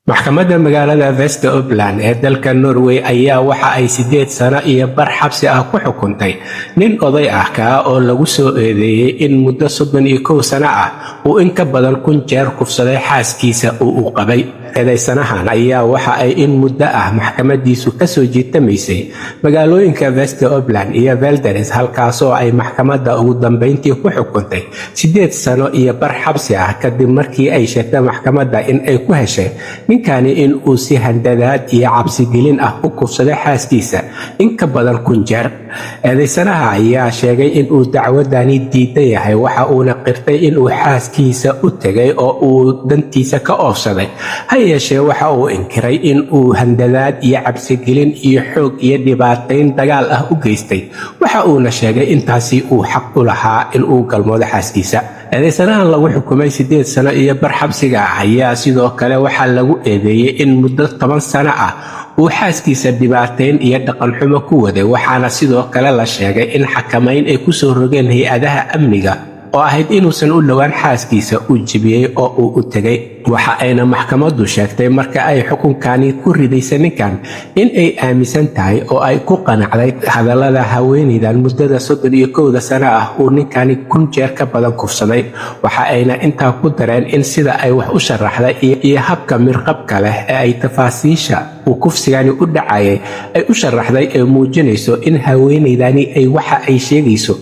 maxkamadda magaalada West Upland ee dalka Norway ayaa waxa ay 8 sano iyo bar xabsi ah ku xukuntay nin oday ah oo lagu soo eedeeyay in muddo 31 sano ah uu in ka badan 1000 jeer kufsaday xaaskiisa uu qabay. eedaysanahan ayaa waxa ay in muddo ah maxkamadiisu ka soo jiitamaysay magaalooyinka West Upland iyo Valdres, halkaas oo ay maxkamadda ugu dambeyntii ku xukuntay 8 sano iyo bar xabsi ah kadib markii ay sheegtay maxkamadda in ay ku heshay ninkani in uu si handadaad iyo cabsi gelin ah u kufsaday xaaskiisa in ka badan 1000 jeer. eedaysanaha ayaa sheegay in uu dacwadani diidan yahay, waxa uuna qirtay in uu xaaskiisa u tagay oo uu dantiisa ka oofsaday. ha yeeshee waxa uu inkiray in uu handadaad iyo cabsi gelin iyo xoog iyo dhibaatayn dagaal ah u geystay. waxa uuna sheegay intaasi uu xaq u lahaa in uu galmoodo xaaskiisa. eedaysanahan lagu xukumay 8 sano iyo bar xabsiga ah ayaa sidoo kale waxaa lagu eedeeyay in muddo 10 sano ah uu xaaskiisa dhibaatayn iyo dhaqan xumo ku waday, waxaana sidoo kale la sheegay in xakamayn ay ku soo rogeen hay-adaha amniga oo ahayd inuusan u dhowaan xaaskiisa uu jebiyey oo uu u tegay. waxa ayna maxkamaddu sheegtay marka ay xukunkani ku ridaysay ninkan in ay aaminsan tahay oo ay ku qanacday hadallada haweeneydan muddada 31 sano ah uu ninkani 1000 jeer ka badan kufsaday. waxa ayna intaa ku dareen in sida ay wax u sharaxday iyo habka mirqabka leh ee ay tafaasiisha uu kufsigani u dhacayay ay u sharaxday ee muujinayso in haweeneydani ay waxa ay sheegayso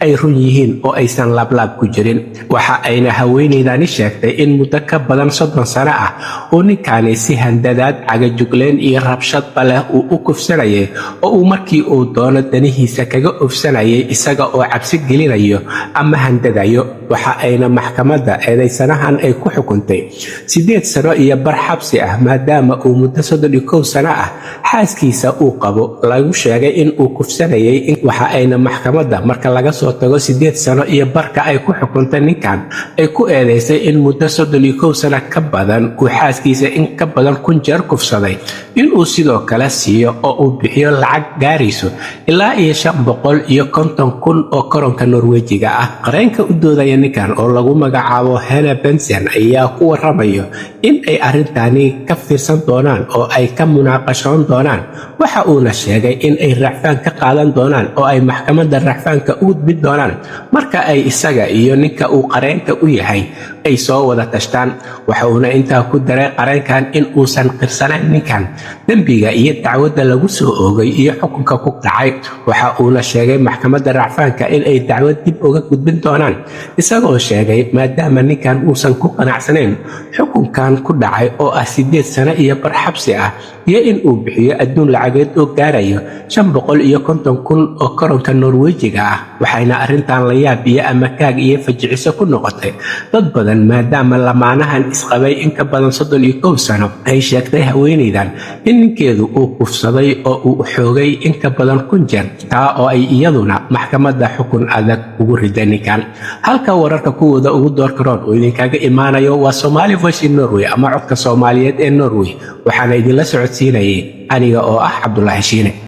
ay run yihiin oo aysan laablaab ku jirin. waxa ayna haweeneydani sheegtay in muddo ka badan 30 sano ah oo ninkani si handadaad, cagajugleen iyo rabshadba leh uu u kufsanayay oo uu markii uu doono danihiisa kaga ofsanayay isaga oo cabsi gelinayo ama handadayo. waxa ayna maxkamadda eedaysanahan ay ku xukuntay 8 sano iyo bar xabsi ah maadaama uu muddo 31 sano ah xaaskiisa uu qabo lagu sheegay in uu kufsanayay. waxa ayna maxkamadda marka laga soo tago 8 sano iyo barka ay ku xukuntay ninkan ay ku eedeysay in muddo 31 sano ka badan uu xaaskiisa in ka badan 1000 jeer kufsaday, in uu sidoo kale siiyo oo uu bixiyo lacag gaarayso ilaa 550,000 oo koronka Norwejiga ah. qareenka u doodaya ninkan oo lagu magacaabo Hena Benson ayaa ku waramayo in ay arrintani ka fiirsan doonaan oo ay ka munaaqashoon doonaan. waxa uuna sheegay in ay racfaan ka qaadan doonaan oo ay maxkamadda racfaanka u gudbin doonaan marka ay isaga iyo ninka uu qareenka u yahay ay soo wada tashtaan. waxa uuna intaa ku daray qareenkan in uusan qirsanayn ninkan dembiga iyo dacwadda lagu soo oogay iyo xukunka ku dhacay. waxa uuna sheegay maxkamadda racfaanka in ay dacwad dib uga gudbin doonaan, isagoo sheegay maadaama ninkan uusan ku qanacsanayn xukunkan ku dhacay oo ah 8 sano iyo bar xabsi ah iyo in uu bixiyo adduun lacageed oo gaarayo 550,000 oo koronka Norwejiga ah. waxayna arrintan la yaab iyo amakaag iyo fajiciso ku noqotay dad badan maadaama lamaanahan isqabay in ka badan 31 sano ay sheegtay haweeneydan in ninkeedu uu kufsaday oo uu xoogay in ka badan 1000 jeer, taa oo ay iyaduna maxkamadda xukun adag ugu riday ninkan. halka wararka kuwooda ugu doorka roon oo idinkaga imaanayo waa Somali Voice in Norway ama codka Soomaaliyeed ee Norway, waxaana idinla socodsiinayay aniga oo ah Cabdullaahi Shiine.